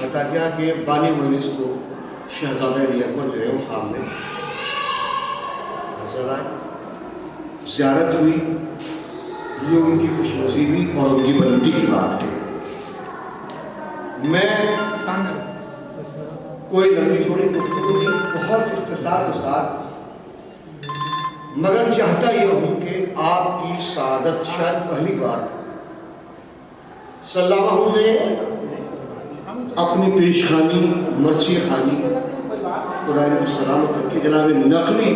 بتا دیا کہ بانی مجلس کو شہزادہ علی اکبر جو ہے وہ خواب میں نظر آئے، زیارت ہوئی، یہ ان کی خوش نصیبی اور ان کی بلندی کی بات ہے۔ میں کوئی لمبی چوڑی گفتگو نہیں، بہت اختصار کے ساتھ، مگر چاہتا یہ ہوں کہ آپ کی سعادت شاید پہلی بار صلی اللہ علیہ نے اپنی پیشخانی مرثی خانی قرآن کی سلامت کی جناب نقلی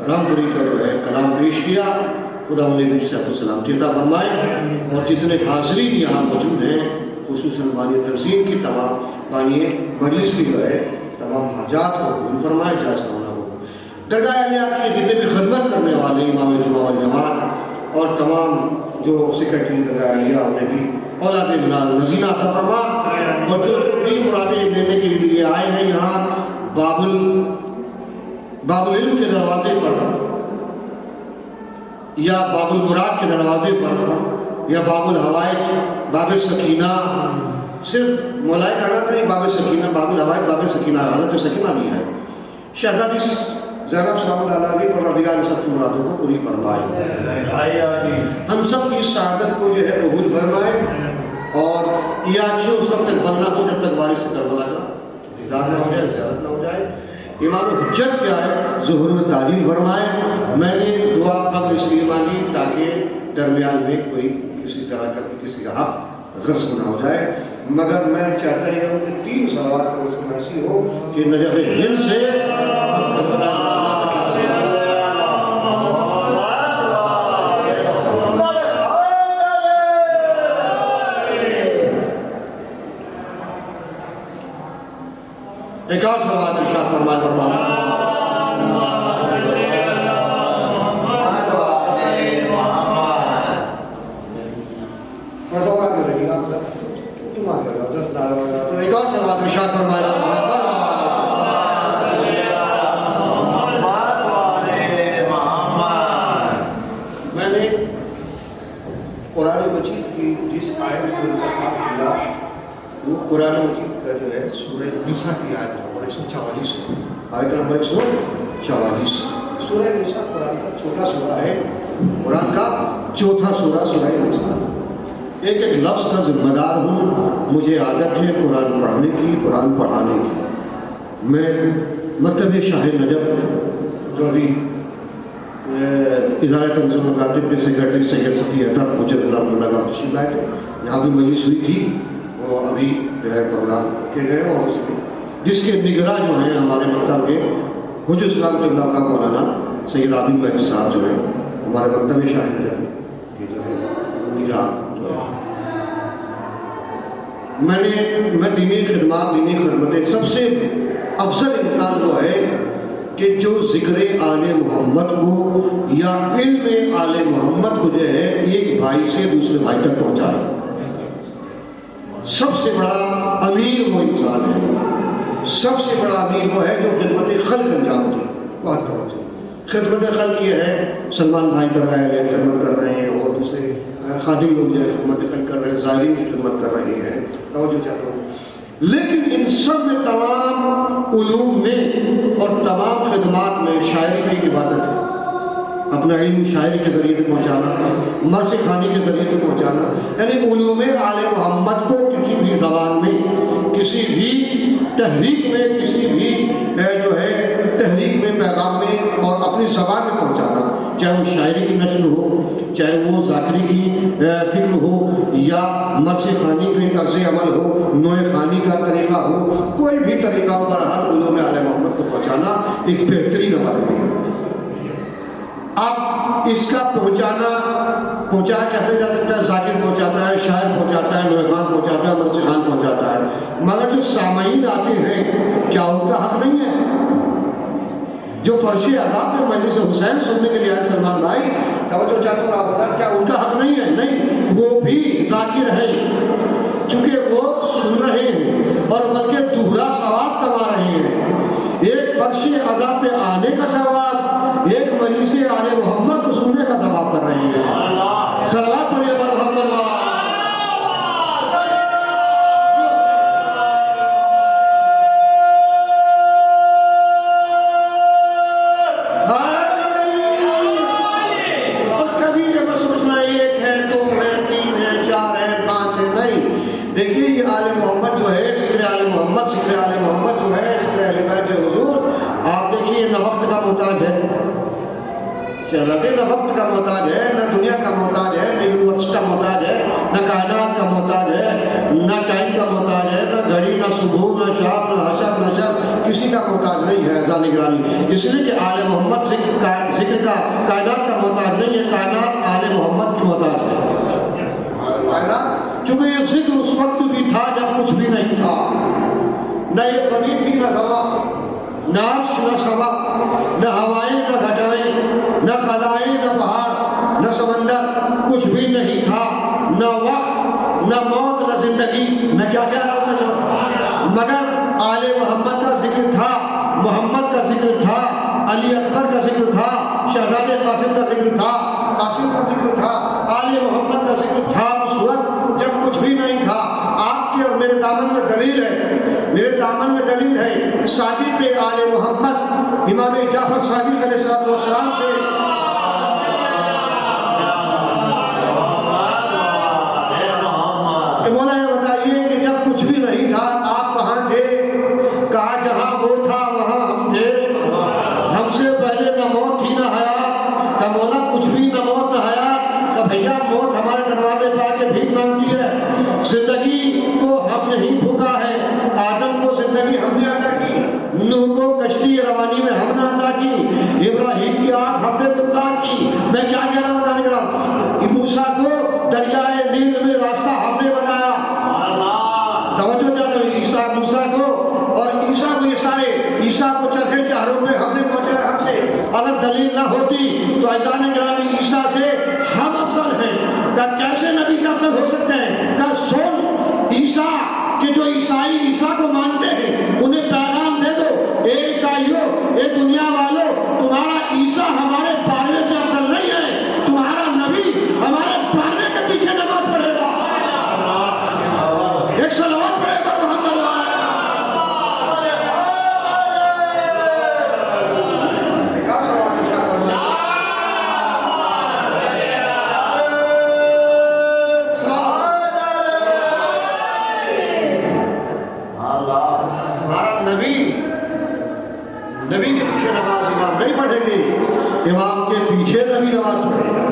رامپوری کا جو ہے کلام پیش کیا، خدا انہیں بھی صحت و سلامتی عطا فرمائے، اور جتنے حاضرین یہاں موجود ہیں خصوصاً بانی تنظیم کی تمام بانی مجلس کی جو ہے تمام حاجات کو قبول فرمائے، جائز ہونا ہو۔ درگاہ علیہ کی جتنے بھی خدمت کرنے والے امام جمعہ والجماعت اور تمام جو سیکرٹری درگاہ علیہ انہیں بھی اولاد نذینہ عطا فرما، اور جو بھی مرادیں دینے کے لیے آئے ہیں یہاں باب العلم کے دروازے پر یا باب المراد کے دروازے پر یا باب الحوائج، باب سکینہ، صرف مولائے کائنات نہیں، باب سکینہ، باب الحوائج، باب سکینہ، حضرت سکینہ بھی ہے، شہزادی زینب سلام اللہ علیہ اور رضی اللہ سب کی مرادوں کو پوری فرمائے، ہم سب کی سعادت کو جو ہے قبول فرمائے، اور یہ آج اس وقت تک بننا ہو جب تک وارث کربلا کا دیدار نہ ہو جائے، زیارت نہ ہو جائے، امام حجت کیا ہے ظہور میں تعلیم فرمائے۔ میں نے دعا قبل اس لیے مانگی تاکہ درمیان میں کوئی کسی طرح کا کسی کا حق غصب نہ ہو جائے، مگر میں چاہتا ہی ہوں کہ 3 صلوات کا اس میں ایسی ہو کہ نجف ہند سے ایک اور صلوات ارشاد فرمائے فرمائے تو ایک اور صلوات ارشاد فرمائے میں نے قرآن مجید کی جس آیت کو انتخاب کیا وہ قرآن مجید کا جو ہے سورہ نساء کی آیت نمبر 144 ہے، آیت نمبر 144۔ سورہ نساء قرآن کا چھوٹا سورہ ہے، قرآن کا چوتھا سورہ سورہ نساء۔ ایک ایک لفظ کا ذمہ دار ہوں، مجھے عادت ہے قرآن پڑھنے کی، قرآن پڑھانے کی۔ میں مکتب شاہ نجف جو ابھی ادارہ تنظیم مکاتب کے سیکرٹری سید صفی اطہر حجت اللہ علیہ کا تشریف لائے تھے، یہاں بھی مجلس ہوئی تھی، وہ ابھی جو ہے پروگرام کیے گئے، اور اس میں جس کے نگراں جو ہیں ہمارے مکتب کے حجت اسلام کے اللہ کا مولانا سید عابد مہدی صاحب جو ہے ہمارے مکتب شاہ نجف یہ جو ہے نگراں جو ہے۔ میں دینی خدمتیں سب سے افضل انسان وہ ہے کہ جو ذکر آل محمد کو یا علم آل محمد کو جو ہے ایک بھائی سے دوسرے بھائی تک پہنچائے۔ سب سے بڑا امیر وہ انسان ہے، سب سے بڑا امیر وہ ہے جو خدمت خلق انجام دے۔ بہت توجہ، خدمت خلق یہ ہے سلمان بھائی کر رہے ہیں، خدمت کر رہے ہیں، اور دوسرے خادم لوگ جو ہے خدمت خلق کر رہے ہیں، زائرین کی خدمت کر رہے ہیں، توجہ چاہتا ہوں۔ لیکن ان سب میں تمام علوم میں اور تمام خدمات میں شاعری کی ایک عبادت ہے، اپنا علم شاعری کے ذریعے سے پہنچانا، مرثی خوانی کے ذریعے سے پہنچانا، یعنی علوم آل محمد کو کسی بھی زبان میں، کسی بھی تحریک میں، کسی بھی جو ہے تحریک میں، پیغام میں، اور اپنی زبان میں پہنچانا، چاہے وہ شاعری کی نشر ہو، چاہے وہ ذاکری کی فکر ہو، یا مرثی خوانی کے طرز عمل ہو، نوع خوانی کا طریقہ ہو، کوئی بھی طریقہ ہو، بہرحال علوم آل محمد کو پہنچانا ایک بہترین عمل ہے۔ اب اس کا پہنچایا کیسے جا سکتا ہے؟ ذاکر پہنچاتا ہے، شاعر پہنچاتا ہے، نوع خوان پہنچاتا ہے، مرثی خوان پہنچاتا ہے، مگر جو سامعین آتے ہیں کیا ان کا حق نہیں ہے؟ جو فرش عذاب میں مجلس حسین سننے کے لیے آئے سلمان بھائی، توجہ چاہتا ہوں آپ بتا، کیا ان کا حق نہیں ہے؟ نہیں، وہ بھی ذاکر ہیں، چونکہ وہ سن رہے ہیں اور بلکہ دوہرا ثواب کما رہے ہیں۔ ایک فرش عذاب پہ آنے کا ثواب، ایک مجلس آل محمد کو سننے کا ثواب کر رہے ہیں۔ صلوات پڑھیے محمد شہزادے نہ وقت کا محتاج ہے، نہ دنیا کا محتاج ہے، نہ یونیورس کا محتاج ہے، نہ کائنات کا محتاج ہے، نہ ٹائم کا محتاج ہے، نہ گھڑی، نہ صبح، نہ شام، نہ حشر، نہ شر، کسی کا محتاج نہیں ہے ذا نگرانی. اس لیے کہ آل محمد ذکر کا کائنات کا محتاج نہیں ہے، کائنات آل محمد کی محتاج ہے. کائنات چونکہ یہ ذکر اس وقت بھی تھا جب کچھ بھی نہیں تھا، نہ یہ زمین تھی نہ ہوا، نہ عرش نہ سما، نہ ہوائیں نہ گھٹائیں، نہ قلعیں نہ پہاڑ نہ سمندر، کچھ بھی نہیں تھا. نہ وقت نہ موت نہ زندگی. میں کیا کہہ رہا تھا؟ مگر آل محمد کا ذکر تھا، محمد کا ذکر تھا، علی اکبر کا ذکر تھا، شہزادے قاسم کا ذکر تھا، قاسم کا ذکر تھا، آل محمد کا ذکر تھا اس وقت جب کچھ بھی نہیں تھا. آپ کے اور میرے دامن میں دلیل ہے، میرے دامن میں دلیل ہے صادق آل محمد امام جعفر صادق علیہ السلام سے کہ مولا یہ بتائیے کہ جب کچھ بھی نہیں تھا آپ کہاں تھے؟ کہا جہاں وہ تھا وہاں ہم تھے، ہم سے پہلے نہ موت تھی نہ حیات. کہ مولا کچھ بھی نہ موت نہ حیات. کہ بھیا موت ہمارے دروازے پہ آ کے بھیک مانگتی ہے، زندگی کو ہم نہیں پھونکا ہے، آدم کو زندگی ہم نے عطا کی، نوح کو کشتی روانی میں ہم نے عطا کی، ابراہیم کی آنکھ ہم نے گلزار کی. میں کیا کہہ رہا ہوں بتا نہیں رہا. موسیٰ کو دریائے نیل میں راستہ ہم نے بنایا. توجہ چاہتے ہیں عیسیٰ موسیٰ کو، اور عیسیٰ کو یہ سارے عیسیٰ کو چرخے چہروں پہ ہم نے پہنچایا ہم سے. اگر دلیل نہ ہوتی تو عزیزان گرامی عیسیٰ سے ہم افضل ہیں. کہ کیسے نبی سے افضل ہو سکتے ہیں؟ کہ سن عیسیٰ کہ جو عیسائی عیسیٰ کو مانتے ہیں انہیں پیغام دے دو، اے عیسائیوں، اے دنیا والوں، تمہارا عیسیٰ ہمارے پالنے سے افضل نہیں ہے، تمہارا نبی ہمارے پالنے کے پیچھے نماز پڑھے گا. ایک صلوات پڑھے گا محمد. نبی کے پیچھے نماز امام نہیں پڑھیں گے، امام کے پیچھے نبی نماز پڑھیں گے.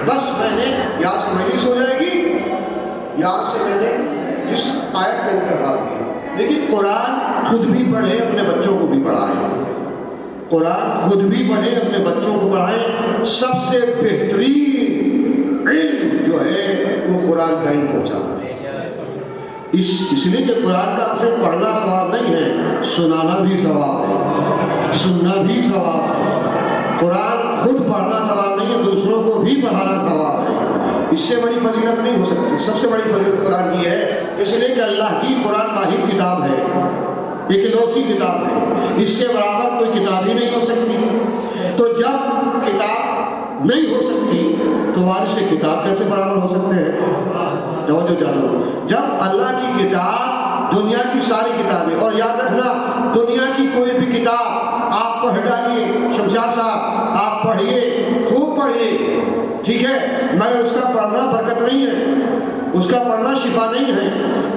بس میں نے یہاں سے مجلس ہو جائے گی، یہاں سے میں نے اس آیت کا انتخاب کیا. لیکن قرآن خود بھی پڑھے، اپنے بچوں کو بھی پڑھائیں. قرآن خود بھی پڑھے، اپنے بچوں کو پڑھائیں. سب سے بہترین علم جو ہے وہ قرآن کا ہی پہنچا. اس لیے کہ قرآن کا صرف پڑھنا ثواب نہیں ہے، سنانا بھی ثواب ہے، سننا بھی ثواب ہے. قرآن خود پڑھنا ثواب نہیں ہے، دوسروں کو بھی پڑھانا ثواب ہے. اس سے بڑی فضیلت نہیں ہو سکتی. سب سے بڑی فضیلت قرآن کی ہے، اس لیے کہ اللہ کی قرآن واحد کتاب ہے، ایک لوکی کتاب ہے، اس کے برابر کوئی کتاب ہی نہیں ہو سکتی. تو جب کتاب نہیں ہو سکتی تو وارث کتاب کیسے برابر ہو سکتے ہیں؟ توجہ چاہو. جب اللہ کی کتاب دنیا کی ساری کتابیں، اور یاد رکھنا دنیا کی کوئی بھی کتاب آپ پڑھ ڈالیے، شمشاد صاحب آپ پڑھیے، خوب پڑھیے، ٹھیک ہے، مگر اس کا پڑھنا برکت نہیں ہے، اس کا پڑھنا شفا نہیں ہے،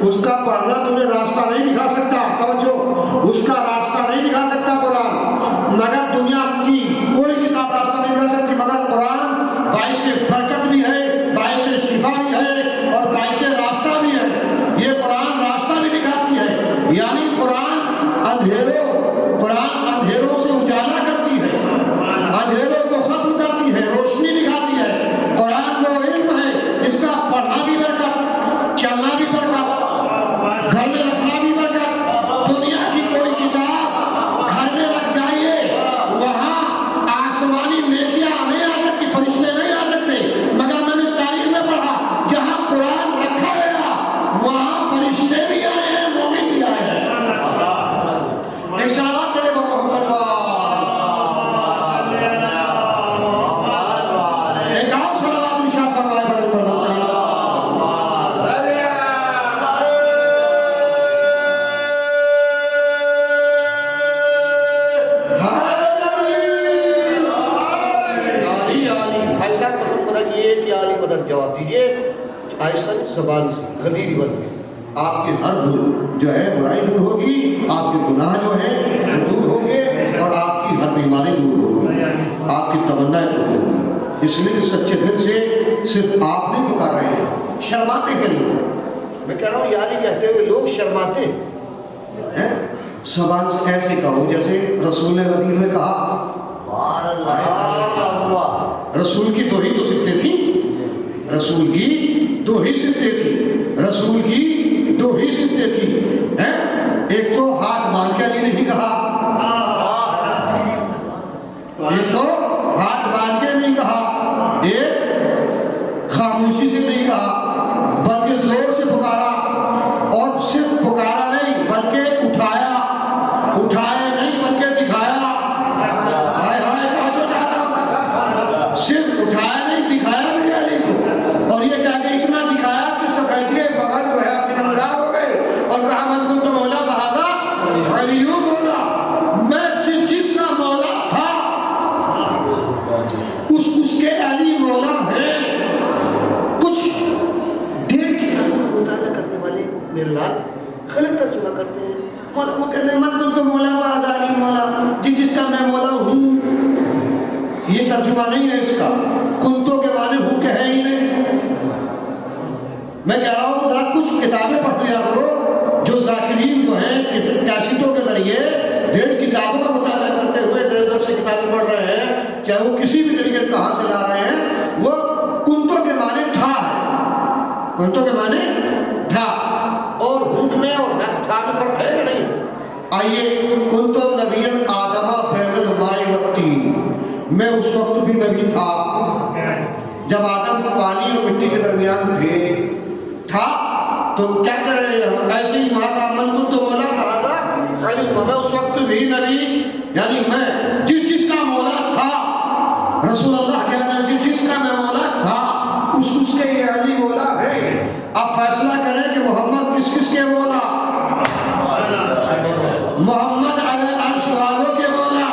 اس کا پڑھنا تمہیں راستہ نہیں دکھا سکتا. توجہ، اس کا راستہ نہیں دکھا سکتا قرآن. مگر دنیا کی کوئی کتاب راستہ نہیں دکھا سکتی، مگر قرآن باعث برکت بھی ہے، باعث شفا بھی ہے، اور باعث راستہ بھی ہے. یہ قرآن راستہ بھی دکھاتی ہے. یعنی قرآن اندھیروں سے اجالا کرتی ہے، اندھیروں کو ختم کرتی ہے، روشنی دکھاتی ہے. قرآن وہ علم ہے جس کا پڑھنا بھی برکت، چلنا بھی برکت، گھر میں رکھنا بھی برکت. دنیا کی کوئی کتاب گھر میں رکھ جائیے، وہاں آسمانی نیکیاں نہیں آ سکتی، فرشتے نہیں آ سکتے. مگر میں نے تاریخ میں پڑھا جہاں قرآن رکھا گیا وہاں فرشتے بھی آئے ہیں، مومن بھی آئے ہیں. ایک صلوات پڑھے گا محمد اللہ. ایک اور صلوات ارشاد فرمائے برکت اللہ. بھائی صاحب پسند کرا کہ یہ عالی مدد جواب دیجئے آہستہ زبان سے غدیری بن کے. آپ کی ہر جو ہے برائی دور ہوگی، آپ کے گناہ جو ہیں وہ دور ہوں گے، اور آپ کی ہر بیماری دور ہوگی، آپ کی تمنا دور ہوگی۔ اس لیے سچے دل سے صرف آپ نہیں پکار رہے ہیں، شرماتے ہیں لوگ۔ میں کہہ رہا ہوں یعنی کہتے ہوئے لوگ شرماتے ہیں۔ زبان سے ایسے کہو جیسے رسول حدیث نے کہا، رسول کی دو ہی تو صفتیں تھیں، رسول کی دو ہی صفتیں تھیں، رسول کی دو ہی صفتیں تھیں۔ ایک تو ہاتھ باندھ کے علی نہیں کہا، ایک تو ہاتھ باندھ کے نہیں کہا، ایک خاموشی سے نہیں کہا، بلکہ زور سے پکارا، اور صرف پکارا نہیں بلکہ اٹھایا، اٹھائے نہیں بلکہ دکھایا۔ ہائے ہائے کہا جو چاہتا، صرف اٹھایا نہیں دکھایا بھی علی کو، اور یہ کہہ کے اتنا دکھایا کہ سفیدی بغل جو ہے اپنے نمدار ہو گئے، اور کہا من کنت مولا فہذا علی مولا، میں جس کا مولا تھا اس کے علی مولا ہے۔ کچھ ڈیڑھ کی طرف کا مطالعہ کرنے والے میرے لال غلط ترجمہ کرتے ہیں، مولا وہ کہتے ہیں من کنت مولا فہذا علی مولا، جس کا میں مولا ہوں۔ یہ ترجمہ نہیں ہے اس کا، کنتوں کے معنی ہوں کہ ہے ہی نہیں۔ میں کہہ رہا ہوں ذرا کچھ کتابیں پڑھ لیا کرو، جو ذاکرین جو ہیں کیسٹوں کے ذریعے ڈیڑھ کتابوں کا مطالعہ کرتے ہوئے ادھر ادھر سے کتابیں پڑھ رہے ہیں، چاہے وہ کسی بھی طریقے سے کہاں سے لا رہے ہیں، وہ کنتوں کے معنی تھا ہے، کنتوں کے معنی تھا، اور ہنک میں اور تھا میں فرق ہے یا نہیں؟ آئیے کنتو نبی آدمہ بین الماء والطین، میں اس وقت بھی نبی تھا جب آدم پانی اور مٹی کے درمیان تھا، تو کیا کر رہے ہیں؟ ایسے ہی وہاں کا من کنتو مولا فہذا علی، میں اس وقت بھی نبی، یعنی میں جس کا مولا تھا، رسول اللہ کہہ رہے ہیں جس کا میں مولا تھا اس کے یہ علی مولا ہے۔ اب فیصلہ کریں کہ محمد کس کے مولا؟ محمد علی عرش والوں کے مولا،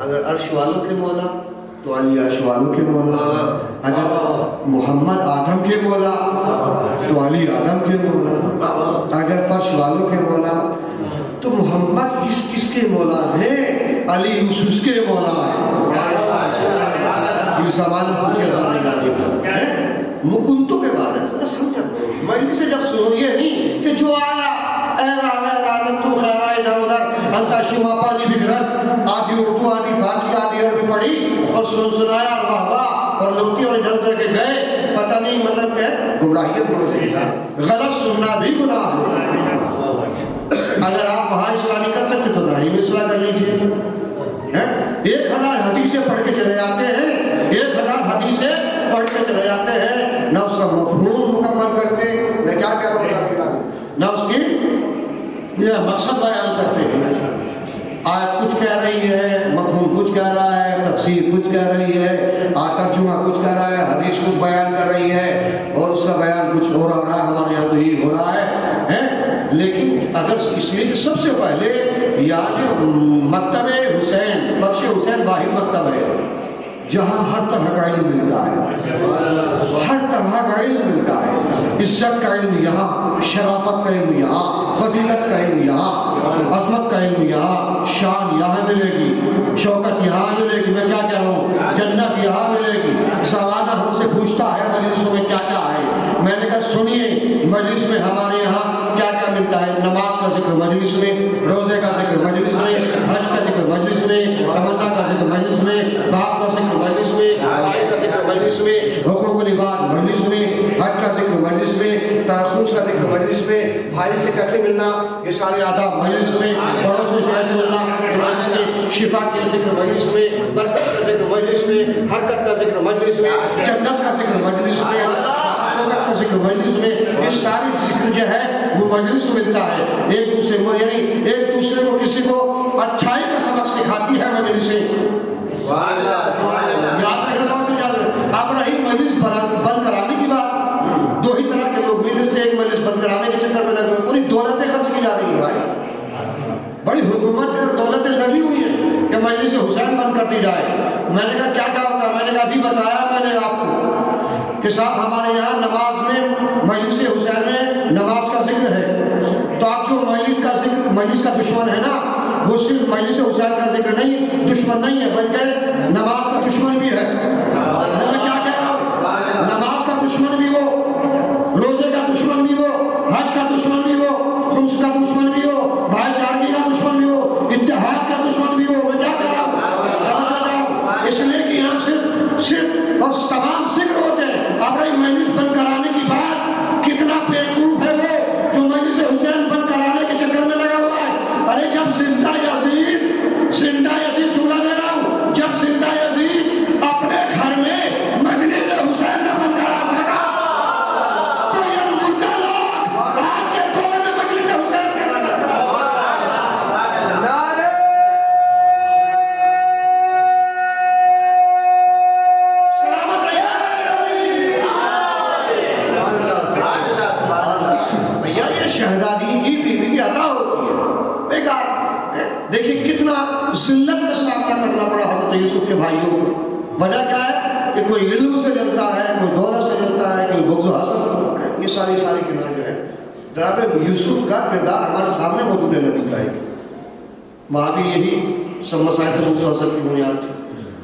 اگر عرش والوں کے مولا تو علی عرش والوں کے مولا، اگر محمد آدم کے مولا تو علی آدم کے مولا، اگر فرش والوں کے مولا تو محمد کس کے مولا ہے؟ علی اس کے مولا ہے۔ یہ زمانہ پوچھے مکنتوں کے بارے میں سمجھا مجلس سے جب سنو، یہ نہیں کہ جو آیا اے رانت تو خیرہ ادھر ادھر انتا شما پانی بگرد، آدھی اردو آدھی فارسی آدھی عربی پڑھی اور سنایا اور واہ واہ اور لوٹی اور ادھر ادھر کے گئے، پتہ نہیں مطلب کہ گمراہیت ہوتی ہے، غلط سننا بھی گناہ ہے۔ اگر آپ وہاں اصلاح نہیں کر سکتے تو داڑھی میں اصلاح کر لیجیے۔ 1000 حدیثیں پڑھ کے چلے جاتے ہیں، 1000 حدیثیں پڑھ کے چلے جاتے ہیں، نہ اس کا مفہوم مکمل کرتے، میں کیا کہہ رہا ہوں نہ اس کی مقصد بیان کرتے ہیں. آیت کچھ کہہ رہی ہے، مفہوم کچھ کہہ رہا ہے، تفسیر کچھ کہہ رہی ہے، ترجمہ کچھ کہہ رہا ہے، حدیث کچھ بیان کر رہی ہے، اور اس کا بیان کچھ ہو رہا ہے. ہمارے یہاں تو یہ ہو رہا ہے. لیکن اگر اس لیے کہ سب سے پہلے یعنی مکتب حسین، فرش حسین واحد مکتب ہے جہاں ہر طرح کا علم ملتا ہے، ہر طرح کا علم ملتا ہے. عزت کا علم یہاں، شرافت کا علم یہاں، فضیلت کا علم یہاں، عظمت کا علم یہاں، شان یہاں ملے گی، شوکت یہاں ملے گی. میں کیا کہہ رہا ہوں، جنت یہاں ملے گی. سوالہ ہم سے پوچھتا ہے مجلسوں میں کیا کیا ہے. میں نے کہا سنیے مجلس میں ہمارے یہاں کیا کیا ملتا ہے. نماز کا ذکر مجلس میں، روزے کا ذکر مجلس میں، حج کا ذکر مجلس میں، تمنا کا ذکر مجلس میں، باپ کا ذکر مجلس میں، بھائی کا ذکر مجلس میں، حقوق العباد مجلس میں، حج کا ذکر مجلس میں، تحفظ کا ذکر مجلس میں، بھائی سے کیسے ملنا یہ سارے آداب مجلس میں، پڑوسوں سے کیسے ملنا مجلس میں، شفا کے ذکر مجلس میں، برکت کا ذکر مجلس میں، حرکت کا ذکر مجلس میں، جنت کا ذکر مجلس میں، شوکت کا ذکر مجلس میں. یہ ساری ذکر جو ہے وہ مجلس میں ملتا ہے. ایک دوسرے کو یعنی ایک دوسرے کو کسی کو اچھائی کا سبق سکھاتی ہے مجلس سے. یاد رکھنا اب رہی مجلس بند کرانے کی بات. دو ہی طرح کے لوگ ملتے ہیں. ایک مجلس بند کرانے کے چکر میں لگے ہوئے، پوری دولتیں خرچ کی جا رہی ہیں بھائی. بڑی حکومت اور دولتیں لگی ہوئی ہیں کہ مجلس حسین بند کر دی جائے. میں نے کہا کیا کیا ہوتا ہے. میں نے کہا ابھی بتایا میں نے آپ کو کہ صاحب ہمارے یہاں نماز میں مجلس حسین میں نماز کا ذکر ہے. تو آپ جو مجلس کا ذکر مجلس کا دشمن ہے نا، وہ صرف مجلس حسین کا ذکر نہیں، دشمن نہیں ہے بلکہ نماز کا دشمن بھی ہے. میں کیا کہہ رہا ہوں، نماز کا دشمن بھی وہ، روزے کا دشمن بھی وہ، حج کا دشمن بھی وہ، خمس کا دشمن بھی ہو، بھائی چارگی کا دشمن بھی ہو، اتحاد کا دشمن بھی ہو. میں کیا کہہ رہا ہوں، اس لیے کہ یہاں صرف اور تمام ذکر ہوتے ہیں. اب رہی مجلس بند کرانے کی بات، کتنا بیوقوف ہے وہ جو مجلس حسین بند کرانے کے چکر میں لگا ہوا ہے. ارے جب زندہ یزید چولہا دے رہا ہوں، جب زندہ یزید اپنے گھر میں مجلس حسین نہ بند کرا سکا تو یہ مردہ لوگ آج کے دور میں مجلس حسین کیسے بند کرا شہزادی کی بیوی کی عطا ہوتی ہے. بیکار دیکھیں کتنا ذلت کا سامنا کرنا پڑا حضرت یوسف کے بھائیوں کو. وجہ کیا ہے کہ کوئی علم سے جلتا ہے، کوئی دولت سے جلتا ہے، کوئی بغض و حسد سے جلتا ہے. یہ ساری کنارے جو ہے جناب یوسف کا کردار ہمارے سامنے موجود ہے. نبی کا وہاں بھی یہی سب مسائل بغض و حسد کی بنیاد تھی.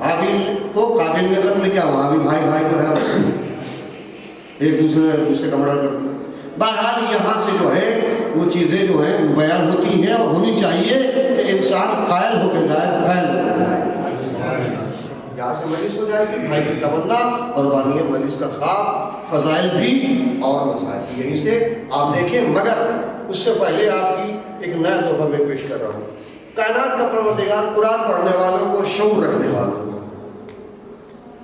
حابیل کو قابل نے قتل کیا، وہاں بھی بھائی کو ہے ایک دوسرے کا مرڈر کرتے. بہرحال یہاں سے جو ہے وہ چیزیں جو ہیں وہ بیان ہوتی ہیں اور ہونی چاہیے کہ انسان قائل ہو کے جائے. یہاں سے مجلس ہو جائے گی بھائی کی تمنا اور بانی مجلس کا خواب، فضائل بھی اور مسائل بھی. یہیں سے آپ دیکھیں. مگر اس سے پہلے آپ کی ایک نیا تحفہ میں پیش کر رہا ہوں. کائنات کا پروردگار قرآن پڑھنے والوں کو، شعور رکھنے والوں کو،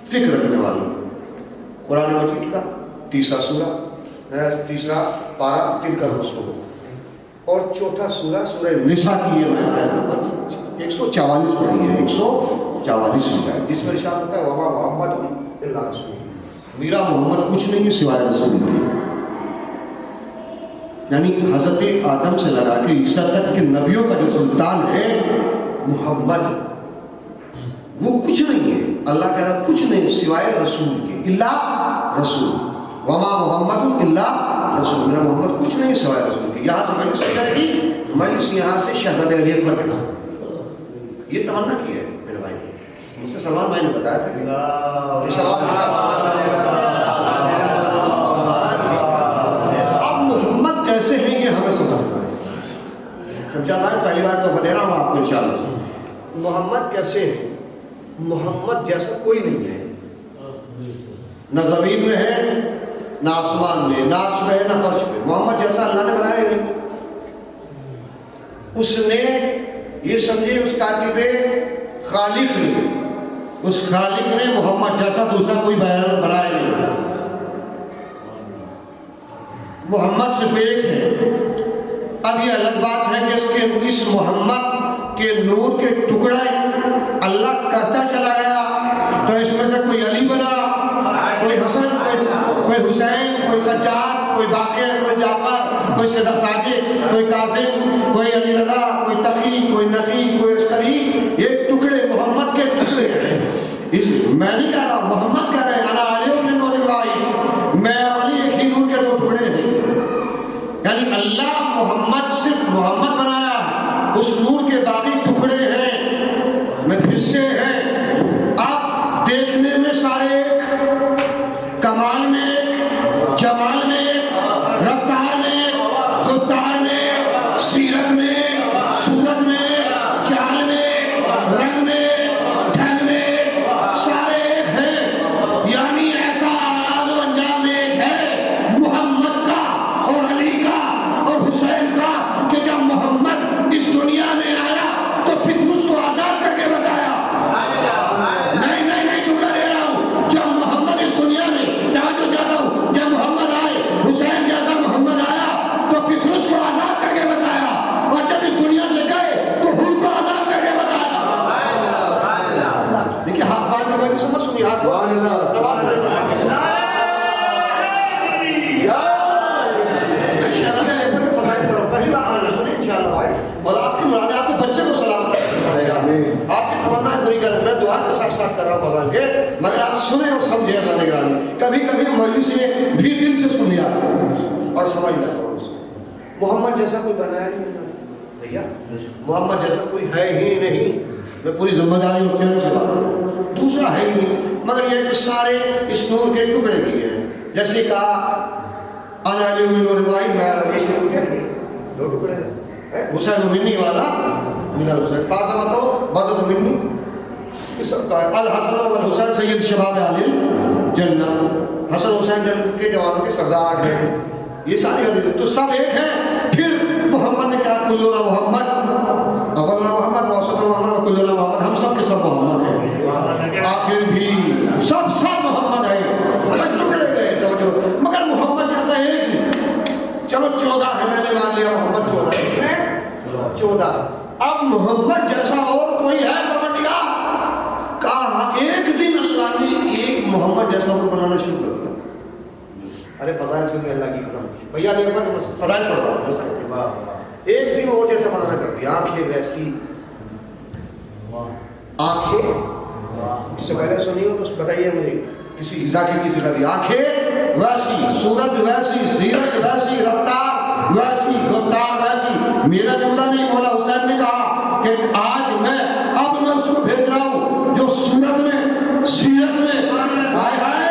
فکر رکھنے والوں کو، قرآن مجید کا تیسرا پارہ تلک الرسول اور چوتھا سورہ نساء کی یہ نمبر 144 پڑھی ہے. 144 ہے جس میں ارشاد ہوتا ہے وما محمد الا رسول، میرا محمد کچھ نہیں سوائے رسول نہیں. یعنی حضرت آدم سے لگا کے عیسیٰ تک کے نبیوں کا جو سلطان ہے محمد، وہ کچھ نہیں ہے. اللہ کہہ رہا کچھ نہیں سوائے رسول کے، الا رسول، وما محمد الا رسول، میرا محمد کچھ نہیں سوائے رسول کے. یہاں سے میں نے سوچا کہ میں اس یہاں سے شہزادہ علی اکبر کے نام یہ تمنا کی ہے میرے بھائی. مجھ سے سلمان بھائی نے بتایا تھا کہ اب محمد کیسے ہیں یہ ہمیں سمجھنا ہے. سمجھا تھا پہلی بار تو دے رہا ہوں آپ کو انشاءاللہ. محمد کیسے ہے؟ محمد جیسا کوئی نہیں ہے. نہ زمین میں ہے، نہ آسمان میں، نہ عرش میں ہے، نہ فرش میں. محمد جیسا اللہ نے بنایا نہیں. اس نے یہ سمجھے اس کاتب خالق نے، اس خالق نے محمد جیسا دوسرا کوئی بنایا نہیں. محمد صرف ایک ہے. اب یہ الگ بات ہے کہ اس محمد کے نور کے ٹکڑے اللہ کرتا چلا گیا تو اس میں سے کوئی علی بنا، کوئی حسن، کوئی حسین، کوئی سجاد، کوئی باقر، کوئی جعفر، کوئی صدق ساجد، کوئی قاسم، کوئی علی رضا، کوئی تقی، کوئی نقی، کوئی عسکری. یہ ٹکڑے محمد کے ٹکڑے ہیں. میں نہیں کہہ رہا، محمد کہہ رہے ہیں انا علی من نور اللہ، میں اور علی ایک ہی نور کے دو ٹکڑے ہیں. یعنی اللہ محمد صرف محمد بنایا ہے، اس نور کے باقی ٹکڑے ہیں، میں حصے ہیں. آپ دیکھنے میں سارے ایک، کمال میں ایک، جمال میں ایک، رفتار میں ایک، گفتار میں ایک، سیرت میں ایک، صورت میں ایک، چال میں ایک، رنگ میں ایک، ڈھنگ میں ایک، سارے ایک ہیں. یعنی ایسا آغاز و انجام ایک ہے محمد کا اور علی کا اور حسین کا کہ جب محمد اس دنیا میں آیا تو فطرت کو آزاد کر کے بتایا. نہیں جملہ لے رہا ہوں. جب محمد اس دنیا میں، توجہ چاہتا ہوں، جب محمد آئے، حسین جیسا محمد آیا تو فطرت کو آزاد کر کے بتایا، اور جب اس دنیا سے گئے تو حر کو آزاد کر کے بتایا. دیکھیے ہاتھ بات کے بھائی سمجھ سنی، ہاتھ سوال کرے پہلی بار سنیں انشاءاللہ بھائی. اور آپ کی مراد ہے آپ کے بچے کو سلام کرے گا، آپ کی تمنا پوری کریں. میں دعا کے ساتھ ساتھ کر رہا ہوں بغل کے، مگر آپ سنیں اور سمجھیں. اللہ نگرانی کبھی کبھی مجلس میں بھی دل سے سن لیا اور سمجھ لیا. محمد جیسا کوئی بنایا نہیں بھیا، محمد جیسا کوئی ہے ہی نہیں. میں پوری ذمہ داری اور چیلنج سے بات کروں، دوسرا ہے ہی نہیں. مگر یہ کہ سارے اس نور کے ٹکڑے کیے ہیں. جیسے کہا انا علی من نور اللہ، میں علی کے نور کے دو ٹکڑے ہیں. حسین منی والا من الحسین، فاطمہ تو بذت منی، اس سب کا ہے. الحسن والحسین سید شباب اہل الجنہ، حسن حسین جنت کے جوانوں کے سردار ہیں. یہ ساری حدیث تو سب ایک ہیں. پھر محمد نے کہا کلنا محمد، اولنا محمد، وسطنا محمد، وکلنا محمد. ہم سب کے سب محمد ہیں، آخر بھی سب محمد ہیں. ٹکڑے گئے توجہ، مگر محمد جیسا ایک نہیں. چلو 14 ہے، میں نے مان لیا محمد 14. اب محمد جیسا اور کوئی ہے پروردگار؟ کہا ایک دن اللہ نے ایک محمد جیسا اور بنانا شروع کر دیا. ارے فضائل سن اللہ کی قسم بھیا نے فضائل پڑھ رہا ہوں. ایک دن اور جیسا بنانا کر دیا. آنکھیں ویسی، آنکھیں اس سے پہلے سنی ہو تو بتائیے مجھے کسی اضافی کی صفت. آنکھیں ویسی، صورت ویسی، سیرت ویسی، رفتار ویسی، گفتار ویسی. میرا جملہ نہیں، مولا حسین نے کہا کہ آج میں اس کو بھیج رہا ہوں جو صورت میں، سیرت میں، ہائے ہائے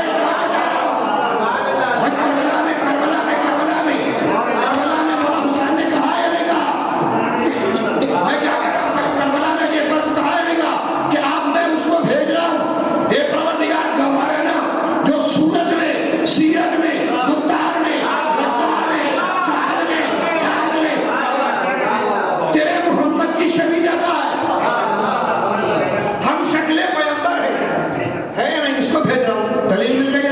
سیرت میں، گفتار میں، رفتار میں، چال میں، ڈھال میں تیرے محمد کی شکل جیسا ہے. ہم شکل پیغمبر ہے یا نہیں؟ اس کو بھیج رہا ہوں. دلیل مل گئی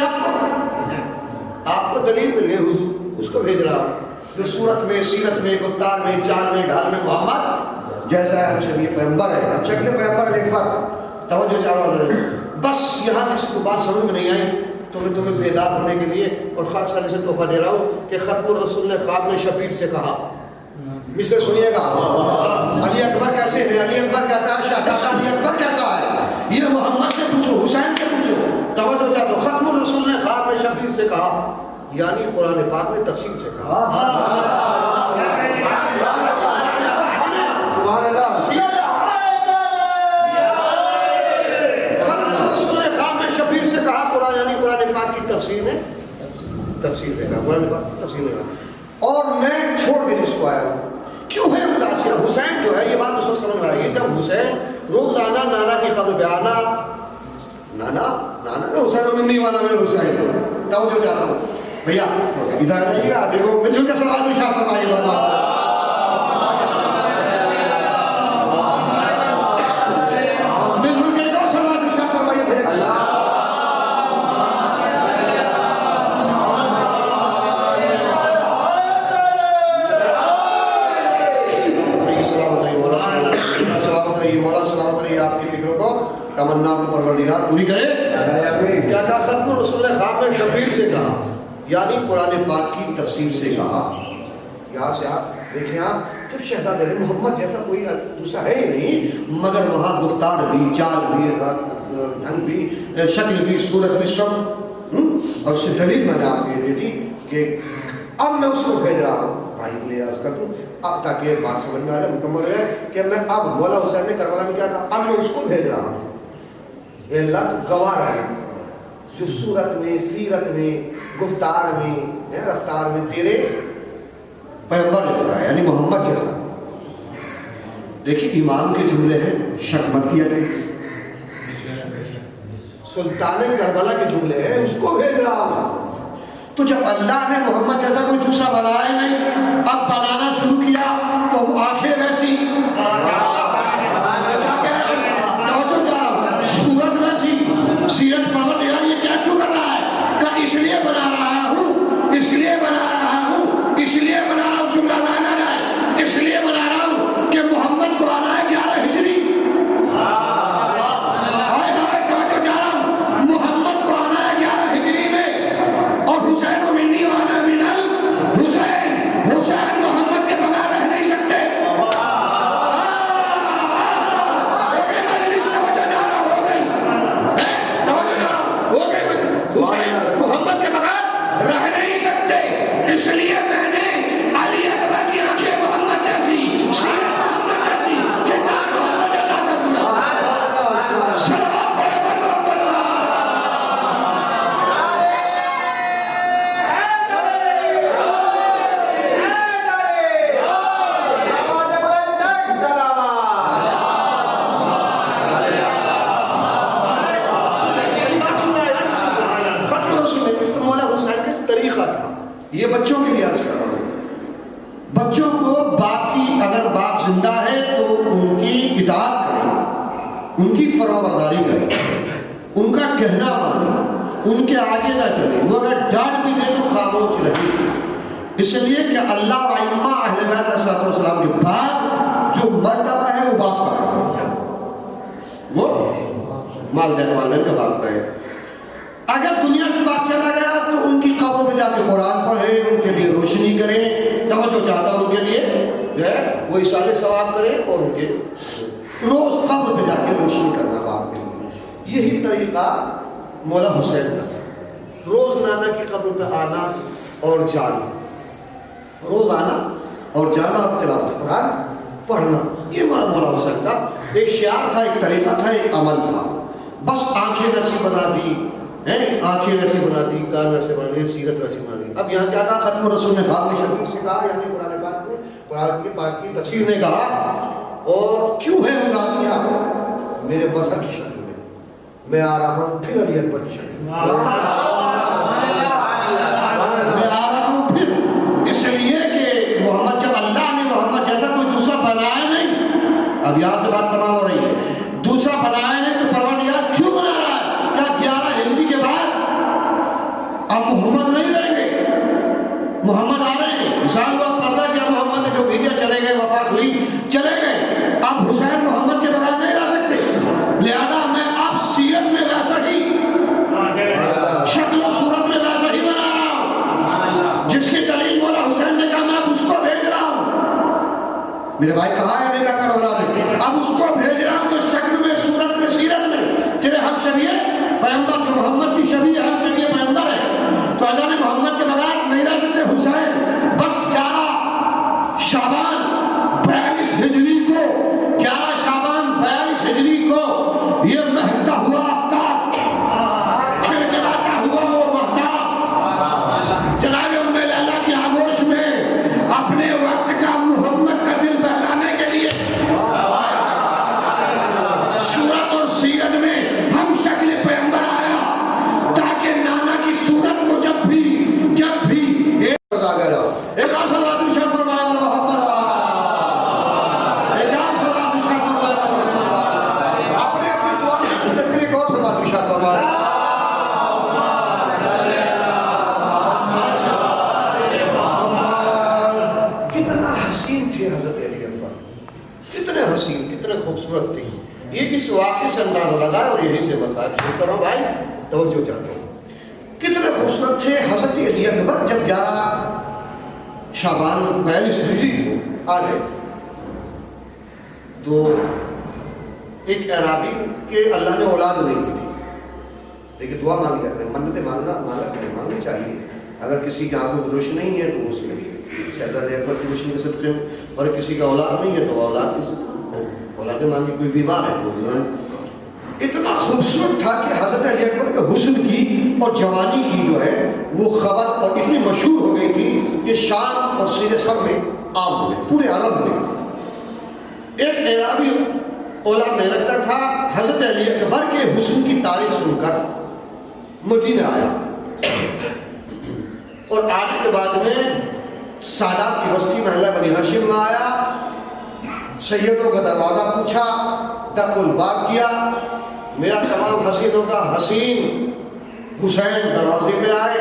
آپ کو دلیل مل گئی حضور، اس کو بھیج رہا ہوں جو صورت میں، سیرت میں، گفتار میں، چال میں، ڈھال میں محمد جیسا ہے. ہم شکل پیغمبر ہے، ہم شکل پیغمبر ہے. ایک بار توجہ چاروں حضرت، بس یہاں کس کو بات سمجھ میں نہیں آئی تو میں تمہیں بیدار ہونے کے لیے اور خاص کر سے تحفہ دے رہا ہوں کہ ختم الرسول نے خواب میں شبیر سے کہا. مجھ سے سنیے گا، علی اکبر کیسے ہے، علی اکبر کیسا ہے، شہزادہ علی اکبر کیسا ہے، یہ محمد سے پوچھو، حسین سے پوچھو. توجہ چاہتے ہو، ختم الرسول نے خواب میں شبیر سے کہا، یعنی قرآن پاک میں تفصیل سے کہا. تفسیر سے کہا، قرآن پاک تفسیر میں کہا. اور میں چھوڑ کے جس کو آیا ہوں کیوں ہے اداسی. حسین جو ہے، یہ بات اس وقت سمجھ میں آ رہی ہے جب حسین روزانہ نانا کی قبر پہ آنا، نانا حسین منی والا میں حسین. توجہ چاہتا ہوں بھیا ادھر آ جائیے گا. دیکھو مل جل کے سوال میں شاہ فرمائیے بابا. پیغام شبیر سے کہا، یعنی قرآن پاک کی تفسیر سے کہا. یہاں سے آپ دیکھیں، آپ جب شہزادے محمد جیسا کوئی دوسرا ہے ہی نہیں، مگر وہاں گفتار بھی، چال بھی، ڈھنگ بھی، شکل بھی، صورت بھی، سب. اور اس سے دلیل میں نے آپ کو یہ دی تھی کہ اب میں اس کو بھیج رہا ہوں بھائی کے لیے عرض کر دوں اب، تاکہ یہ بات سمجھ میں آ جائے، مکمل ہے کہ میں اب مولا حسین نے کربلا میں کیا کہا، اب میں اس کو بھیج رہا ہوں. یہ اللہ گواہ ہے جو صورت میں، سیرت میں، گفتار میں، رفتار میں تیرے پیغمبر جیسا ہے، یعنی محمد جیسا. دیکھیں امام کے جملے ہیں، شک مت کیا جائے. سلطان کربلا کے جملے ہیں، اس کو بھیج رہا ہوں. تو جب اللہ نے محمد جیسا کوئی دوسرا بنایا نہیں، اب بنانا شروع کیا تو آنکھیں ویسی، صورت ویسی، سیرت پڑھ دیا. یہ کیا کیوں کر رہا ہے؟ کہ اس لیے بنا رہا ہوں، اس لیے بنا رہا ہوں، اس لیے بنا رہا ہوں، جملہ لانا جائے، اس لیے بنا رہا ہوں کہ محمد کو آنا ہے 11 ہجری. محمد کو آنا ہے 11 ہجری میں، اور حسین و منی وانا من الحسین، حسین محمد کے بغیر رہ نہیں سکتے. حسین محمد کے بغیر رہ نہیں سکتے، اس لیے میں نے علی اکبر کی آنکھیں محمد جیسی، سیرت محمد جیسی، کردار محمد جیسا کر دیا. سلام علیکم محمد. یہ بچوں کے لیے عرض کر رہا ہوں، بچوں کو باپ کی، اگر باپ زندہ ہے تو ان کی اطاعت کریں، ان کی فرمانبرداری کریں، ان کا کہنا مانیں، ان کے آگے نہ چلیں. وہ اگر ڈانٹ بھی دے تو خاموش رہیں، اس لیے کہ اللہ و ائمہ اہل بیت علیہ السلام کے بعد جو مرتبہ ہے وہ باپ کا ہے، وہ والدین کا باپ کا ہے. اگر دنیا سے باپ چلا گیا تو ان کی قبر پہ جا کے قرآن پڑھیں، ان کے لیے روشنی کریں، جو چاہتا ہے ان کے لیے جو ہے وہ اصالے ثواب کریں، اور ان کے روز قبر پہ جا کے روشنی کرنا باپ کے لیے. یہی طریقہ مولا حسین کا ہے، روز نانا کی قبر پہ آنا اور جانا، روز آنا اور جانا، اور تلاوت قرآن پڑھنا. یہ مولا حسین کا ایک شعار تھا، ایک طریقہ تھا، ایک عمل تھا. بس آنکھیں ویسی بنا دی، آنکھیں ویسی بنا دی، کان ویسے بنا دی، سیرت ویسی بنا دی. اب یہاں کیا کہا ختم رسول نے باب شبیر سے کہا، یعنی قرآن پاک میں، قرآن کی پاک کی تفسیر نے کہا. اور کیوں ہے اداسیاں؟ میرے مظہر کی شکل میں میں آ رہا ہوں پھر علی اکبر کی شکل میں میں آ رہا ہوں پھر، اس لیے کہ محمد، جب اللہ نے محمد جیسا کوئی دوسرا بنایا نہیں. اب یہاں سے بات تمام ہو رہی ہے، دوسرا بنایا نہیں تو پروردگار کیوں بنا رہا ہے؟ کیا 11 ہجری کے بعد اب محمد نہیں رہیں گے؟ محمد آ رہے ہیں، مثال ہوا پردہ کیا، محمد نے جو بھیجا چلے گئے، وفات ہوئی چلے گئے. اب حسین محمد کے بغیر نہیں رہ سکتے، لہذا میں اب سیرت میں ویسا ہی، شکل و صورت میں ویسا ہی بنا رہا ہوں، جس کی دلیل مولا حسین نے کہا میں اب اس کو بھیج رہا ہوں. میرے بھائی کہا ہے نے کہا کربلا میں، اب اس کو بھیج رہا ہوں جو شکل میں، صورت میں، سیرت میں تیرے ہم شبیہ پیغمبر، جو محمد کی شبیہ ہم شبیہ پیغمبر ہے، تو اذان محمد کے بغیر نہیں رہ سکتے. حسین بس 11 شعبان 42 ہجری کو، 11 شعبان 42 ہجری کو یہ مہکتا ہوا آفتاب، کھڑکھڑاتا ہوا وہ مہتاب جناب ام لیلا کی آغوش میں اپنے وقت کا محمد کا دل بہلانے کے لیے صورت اور سیرت میں ہم شکل پیغمبر آیا، تاکہ نانا کی صورت کو جب بھی ایک صلوات الشاہ فرمائے محمد، اپنے اپنے دعا کی ایک اور صلوات الشاہ فرمائے. کتنا حسین تھے حضرت علی اکبر، کتنے حسین، کتنے خوبصورت تھی. یہ اس واقعے سے اندازہ لگا، اور یہی سے مسائل شروع کرو بھائی، توجہ چاہتا ہوں. کتنے خوبصورت تھے حضرت علی اکبر جب 11 شعبان 42 ہجری کو آ گئے تو ایک اعرابی کے اللہ نے اولاد نہیں دی تھی، لیکن دعا مانگ کرتے ہیں، منتیں مانگنی چاہیے. اگر کسی کی آنکھوں کی روشنی نہیں ہے تو اس کے لیے شہزادہ اکبر کی روشنی کر سکتے ہو، اور کسی کا اولاد نہیں ہے تو اولاد کی سکتے ہو، اولادیں مانگی. کوئی بیمار ہے تو اتنا خوبصورت تھا کہ حضرت علی اکبر کے حسن کی اور جوانی کی جو ہے وہ خبر اور اتنی مشہور ہو گئی تھی کہ شام اور سیرے سب میں عام ہو گئے، پورے عرب میں. ایک اعرابی اولاد نہیں رکھتا تھا، حضرت علی اکبر کے حسن کی تعریف سن کر مدینہ آیا، اور آنے کے بعد میں سادات کی بستی محلہ بنی ہاشم میں آیا. سیدوں کا دروازہ پوچھا، ڈق الباب کیا، میرا تمام حسینوں کا حسین حسین دروازے پہ آئے.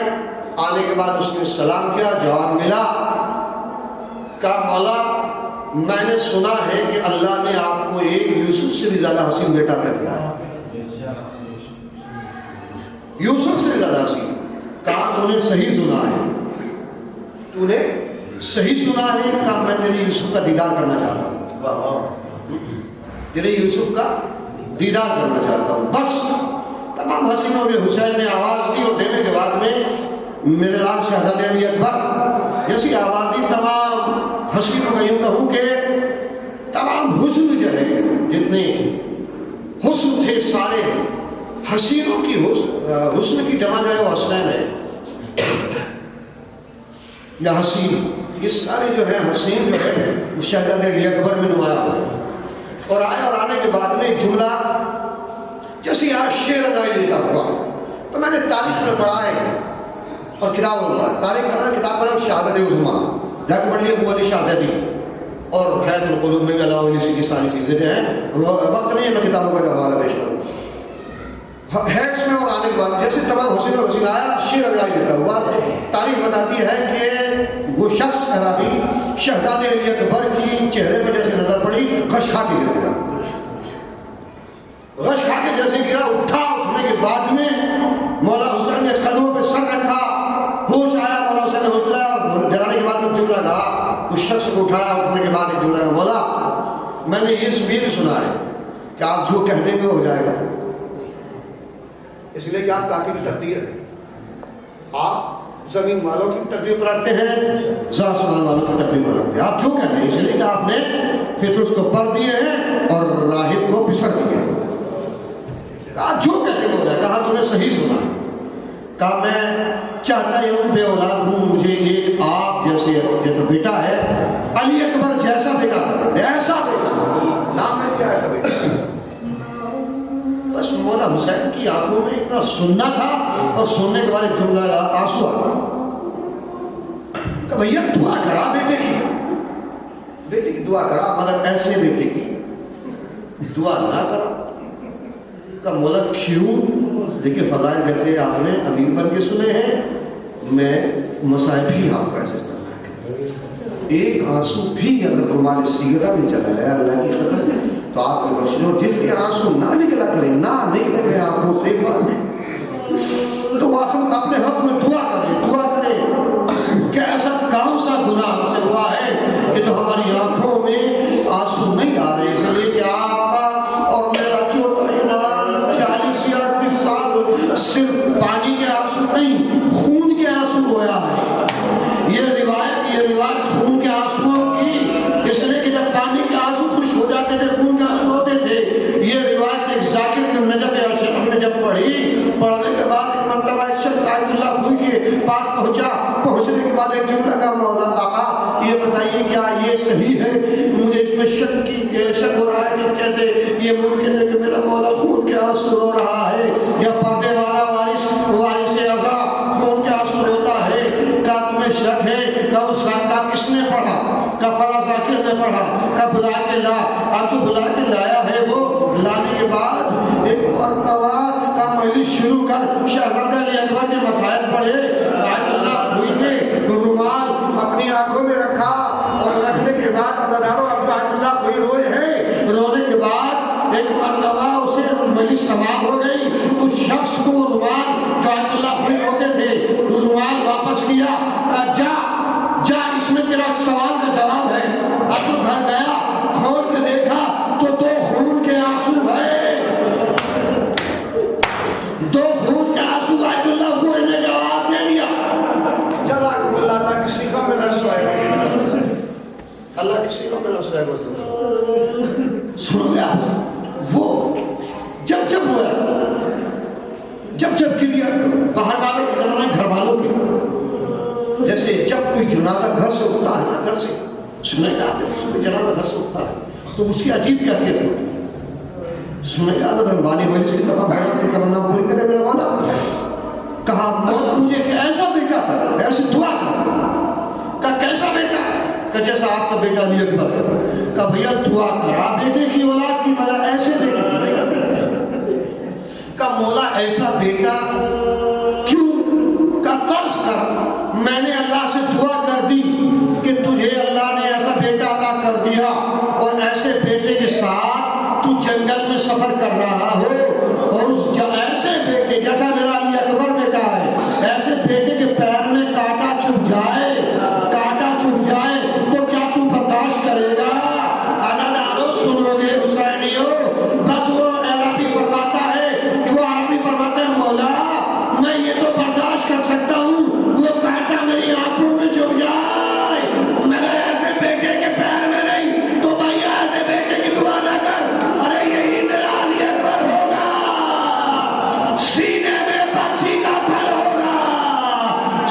آنے کے بعد اس نے سلام کیا، جواب ملا، کہا مولا میں نے سنا ہے کہ اللہ نے آپ کو ایک یوسف سے بھی زیادہ حسین بیٹا کر دیا. یوسف سے زیادہ حسین. کہا تو نے صحیح سنا ہے، تو نے صحیح سنا ہے. کہا میں تیرے یوسف کا دیدار کرنا چاہتا ہوں، تیرے یوسف کا دیدار کرنا چاہتا ہوں. بس تمام حسینوں نے حسین نے آواز دی، اور دینے کے بعد میں میرے لال شہزادے علی اکبر جیسی آواز دی. تمام حسینوں میں یوں کہوں کہ تمام حسن جو ہے جتنے حسن تھے سارے حسینوں کی حسن کی جمع جو ہے وہ حسنین ہے یا حسین. یہ سارے جو ہے حسین جو ہے شہزادے علی اکبر میں نمایاں ہوئے اور آئے. اور آنے کے بعد میں جملہ جیسے آج شعر نائی لکھا ہوا تو میں نے تاریخ میں پڑھا ہے اور کتابوں میں پڑھا. تاریخ کرنا کتاب پڑھا شہادت عظمیٰ جا کے پڑھ لیا ابو علی شاذلی اور حیات القلوب میں بھی علاوہ اسی کی ساری چیزیں جو ہیں. وقت نہیں ہے میں کتابوں کا جو حوالہ پیش کروں. حیض میں اور آنے کے بعد جیسے تمام حسین و حسین آیا شعر اگڑائی لکھا ہوا. تاریخ بتاتی ہے کہ وہ شخص اعرابی شہزادے علی اکبر کی چہرے پہ جیسے نظر پڑی غش کھا کے گر گیا. غش کھا کے جیسے گرا اٹھا. اٹھنے کے بعد میں مولا حسین نے قدموں پہ سر رکھا، ہوش آیا. مولا حسین نے ہوش لایا اور جلانے کے بعد میں جملہ کہا. اس شخص کو اٹھایا. اٹھنے کے بعد ایک جملہ کہا، مولا میں نے یہ بھی سنا ہے کہ آپ جو کہہ دیں گے ہو جائے گا. اس لیے کہ آپ کافی کی تقدیر ہے. آپ زمین والوں کی تقدیر پر رکھتے ہیں، آسمان والوں کی تقدیر پر رکھتے ہیں. آپ جو کہتے ہیں اس لیے کہ آپ نے فطر اس کو پڑھ دیے ہیں اور راہب کو بسر دیے ہیں. آپ جو کہتے ہیں ہو جائے. کہا تو نے صحیح سنا. کہا میں چاہتا ہوں بے اولاد ہوں، مجھے ایک آپ جیسا بیٹا ہے، علی اکبر جیسا بیٹا ہے، ایسا بیٹا. نام ہے کیا ایسا بیٹا؟ بس مولا حسین کی آنکھوں میں اتنا سننا تھا اور سننے کے بعد جملہ آنسو آ گیا کہ بھیا دعا کرا بیٹے کی دعا کرا، مگر ایسے بیٹے کی دعا نہ کرا. کہ مولا کیوں؟ دیکھیں فضائل جیسے آپ نے امیر بن کے سنے ہیں، میں مسائل بھی آپ کو ایسے کرنا ہے. ایک آنسو بھی اگر تمہارے سیرہ میں چلا جائے اللہ کی خطر تو آپ کو بخش دو. جس کے آنسو نہ نکلا کریں، نہ نہیں لگے آپ کو سے بات تو آپ اپنے حق میں دعا کریں کہ ایسا کون سا گناہ ہم سے ہوا ہے کہ جو ہماری آنکھوں میں آنسو نہیں آ رہے. اس لیے کہ آپ کا اور میرا 40 یا 38 سال صرف پانی کے آنسو نہیں، خون کے آنسو رویا ہے. یہ روایت خون کے آنسوؤں کی، اس لیے کہ جب پانی کے آنسو خوش ہو جاتے تھے خون کے آنسو ہوتے تھے. یہ روایت ایک ذاکر نجف اشرف نے جب پڑھنے کے بعد ایک مرتبہ ایک شخص آیت اللہ خوئی کے پاس پہنچنے کے بعد ایک جملہ کا مولا آقا یہ بتائیے کیا یہ صحیح ہے؟ مجھے اس میں شک ہو رہا ہے کہ کیسے یہ ممکن ہے کہ میرا مولا خون کے آنسو رو رہا ہے یا پردے والا وارث اعضا خون کے آنسو روتا ہے. کیا تمہیں شک ہے کہ اس کا کس نے پڑھا؟ کہ فلاں ذاکر نے پڑھا. کہ بلا کے لا. اب جو بلا کے لایا ہے وہ لانے کے بعد ایک مرتبہ کا مجلس شروع کر شہزادہ علی اکبر کے مسائل پڑھے. آیت اللہ ہوئی تھے تو رومال اپنی آنکھوں میں رکھا اور رکھنے کے بعد ہزاروں آیت اللہ ہوئی روئے ہیں. رونے کے بعد ایک مرتبہ اسے مجلس تمام ہو گئی. اس شخص کو رومال جو آیت اللہ ہوئی ہوتے تھے عرض کیا جا اس میں تیرا سوال کا جواب ہے. اب تو گھر گیا, کھول کے دیکھا تو 2 خون کے آنسو ہے, 2 خون کے آنسو. آیت اللہ کو نے جواب دے دیا. جزاکم اللہ کسی کا میں نہ سوائے اللہ کسی کو میں نہ سوائے گا. سنو گیا وہ جب ہوا, جب گریا باہر والے کی طرح گھر والوں کی, جیسے جب کوئی جنازہ گھر سے اٹھتا ہے نا, گھر سے سنے جاتے ہیں کوئی جنازہ گھر سے اٹھتا ہے تو اس کی عجیب کیفیت ہوتی ہے. سنے جاتا ہے ربانی ولی سے طرح بھیڑا کی طرح نہ کوئی کرے میرا والا کہا مجھے کہ ایسا بیٹا تھا, ایسے دعا کہا کیسا بیٹا, کہ جیسا آپ کا بیٹا علی اکبر ہے. کہا بھیا دعا کرا بیٹے کی اولاد کی مگر ایسے بیٹے کا مولا ایسا بیٹا کیوں, کا فرض کر میں نے اللہ سے دعا کر دی کہ تجھے اللہ نے ایسا بیٹا عطا کر دیا اور ایسے بیٹے کے ساتھ تو جنگل میں سفر کر رہا ہو, اور اس ایسے بیٹے جیسا میرا علی اکبر بیٹا ہے, ایسے بیٹے کے پیر میں کانٹا چبھ جائے تو کیا تم برداشت کرے گا؟ سنو گے حسینیوں, بس وہ عربی فرماتا ہے کہ وہ عربی فرماتا ہے مولا میں یہ تو برداشت کر سکتا ہوں وہ کانٹا میری آنکھوں میں چبھ جائے, مگر ایسے بیٹے کے پیر میں نہیں. تو بھائی ایسے بیٹے کی دعا نہ کر, ارے یہی میرا علی اکبر ہوگا, سینے میں بچی کا پھل ہوگا,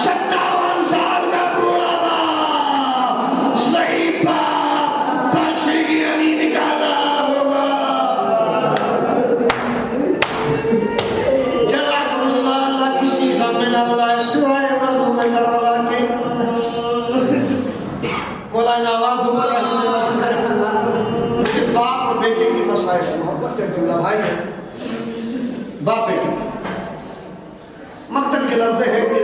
57 سال کا بوڑھا باپ صحیح باپ بچی کی علی نکالا ہوگا. جزاکم اللہ, اللہ کسی غم میں نہ بلائے سوائے مظلوم کربلا کے. مولانا آواز اوپر باپ اور بیٹے کی مسائل محبت کا جملہ بھائی ہے. باپ بیٹے مقتل کے لفظ ہے کہ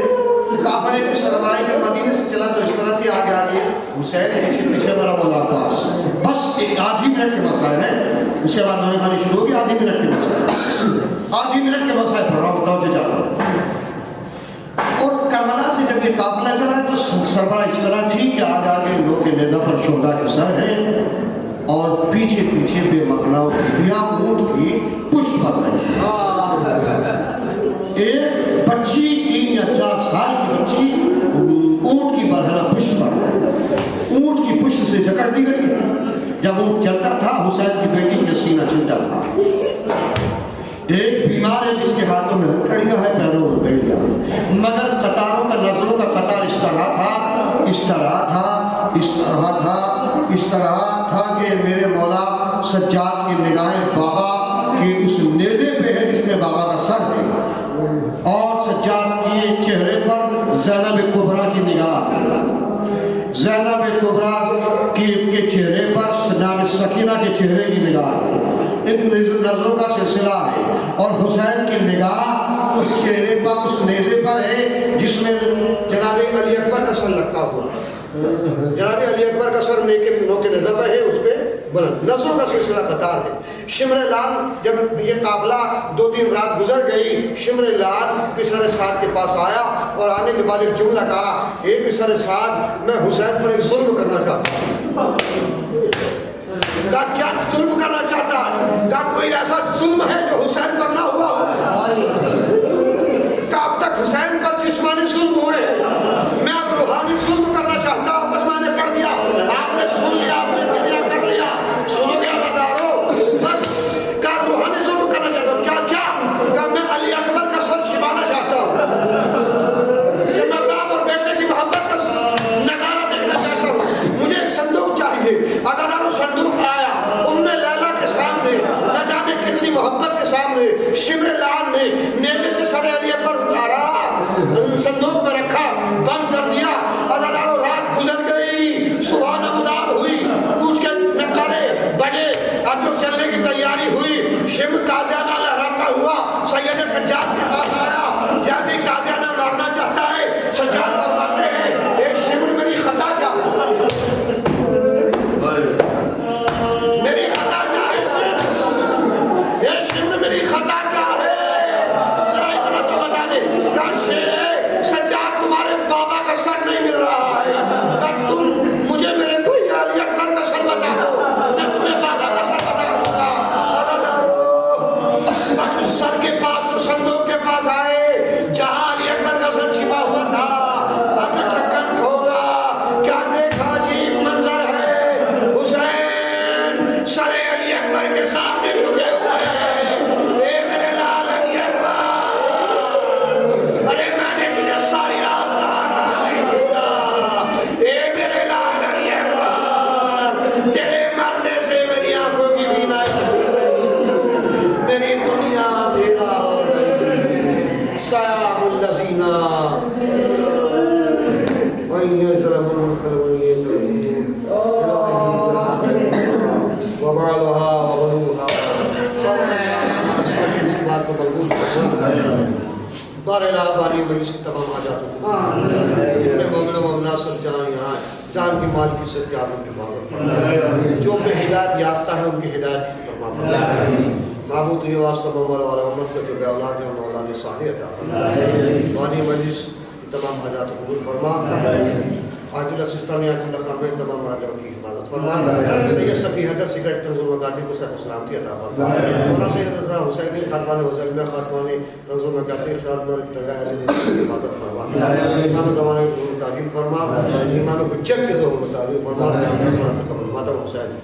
کعبے کی سربراہی کے مدینے سے چلا تو اس طرح تھی آگے آگے حسین پیچھے میرا مولا عباس. بس ایک آدھی منٹ کے مسائل ہے, اس کے بعد نویں خانی شروع ہوگی. آدھی منٹ کے مسائل, آدھی منٹ کے مسائل پڑھ رہا ہوں, توجہ چاہ رہا ہوں. اور کربلا سے جب یہ قافلہ چلا تو سربراہ اس طرح تھی کہ آگے آگے لوگ کے نیزہ پر شہداء کے سر ہیں اور پیچھے بے مقناؤ بیاں اونٹ کی پشت پر رہی. ایک بچی 3 یا 4 سال کی بچی اونٹ کی برہنہ پشت پر رہی, اونٹ کی پشت سے جکڑ دی گئی. جب اونٹ چلتا تھا حسین کی بیٹی کا سینہ چلتا تھا. ایک بیمار ہے جس کے ہاتھوں میں ہتھیلیاں ہے, پیروں میں بیڑیاں, مگر قطاروں کا نظروں کا قطار اس طرح تھا کہ میرے مولا سجاد کی نگاہیں بابا کے اس نیزے پہ ہے جس میں بابا کا سر ہے, اور سجاد کے چہرے پر زینب کبریٰ کی نگاہ ہے. زینب کبریٰ کے چہرے پر جناب سکینہ کے چہرے کی نگاہ ہے. ایک نظروں کا سلسلہ ہے, اور حسین کی نگاہ اس چہرے پر, اس نیزے پر ہے جس میں جناب علی اکبر کا سر لگتا ہوا. جناب علی اکبر کا سر نوکے نظر پر ہے, اس پہ بلند نظروں کا سلسلہ قطار ہے. شمر لال جب یہ قافلہ 2-3 رات گزر گئی, شمر لال پسر سعد کے پاس آیا اور آنے کے بعد ایک جملہ کہا, اے پسر سعد میں حسین پر ایک ظلم کرنا چاہتا ہوں. کہا کیا ظلم کرنا چاہتا ہے؟ کہا کوئی ایسا ظلم ہے جو حسین پر نہ ہوا ہو؟ کہا اب تک حسین پر جسمانی ظلم ہوئے, میں اب روحانی ظلم کرنا چاہتا ہوں. بس میں نے پڑھ دیا, آپ نے سن لیا, آپ نے دنیا کر لیا, سنو گے اللہ دارو. بس کہا روحانی ظلم کرنا چاہتا ہوں. کیا کہا میں علی اکبر کا سر چھپانا چاہتا ہوں, کہ میں باپ اور بیٹے کی محبت کا نظارہ دیکھنا چاہتا ہوں. مجھے ایک صندوق چاہیے. اللہ دارو صندوق آیا, ام لیلا کے سامنے, نہ جانے کتنی محبت کے سامنے, شمر لال نے نیزے سے سر علی اکبر اتارا. ہمارے علاوہ باری مجلس کی تمام حاجات کو اپنے مومن و مومنات سب جہاں یہاں جان کی مال کی صدقے آپ ان کی حفاظت فرما جو کہ ہدایت یافتہ ہے ان کی ہدایت فرما معبود یہ واسطہ مولا والا امت کو جو بے اولاد ہے مولا نے صالح عطا فرما بانی مجلس کی تمام حاجات قبول فرما عاجل سستانی عاجل خامن تمام راجوں کی حفاظت فرما سید صفی حیدر سیکرٹ تنظیم مقامی کو صحت و سلامتی عطا فرما مولا سید رضا حسینی خاتمان وزلمہ خاتمانی تنظیم مقامی خاتمان تگاہ علی کی حفاظت فرما امام زمانے کی ظہور تعلیم فرما امام حجت کے ظہور تعلیم فرما ماتم حسین